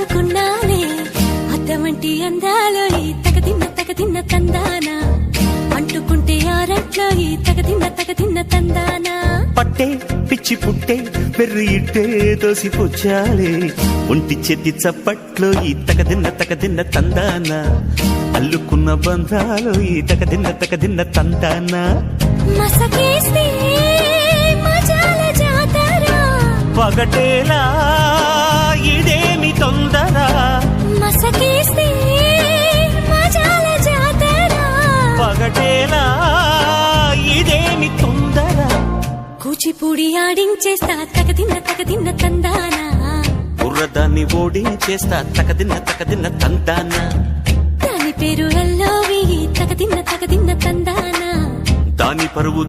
దాచుకున్నాలే అద్దమంటి అందాలో ఈ తగదిన్న తందానా అంటుకుంటే ఆరట్లో ఈ తగదిన్న తందానా పట్టే పిచ్చి పుట్టే పెర్రి ఇట్టే దోసిపుచ్చాలే ఒంటి చేతి చప్పట్లో ఈ తగదిన్న తందానా అల్లుకున్న బంధాలు ఈ తగదిన్న తందానా మసకేస్తే మజాల జాతర పగటేలా ఇదేమి తొందర మసకేస్తే మజాల జాతర పగటేలా ఇదేమి తొందర కూచిపూడి ఆడించేస్తా తగదిన్న తందానా బుర్రదాన్ని ఓడించేస్తా తగదిన్న తందానా దాని పేరు ఎల్లోవి తగదిన్న తందానా దాని పరువు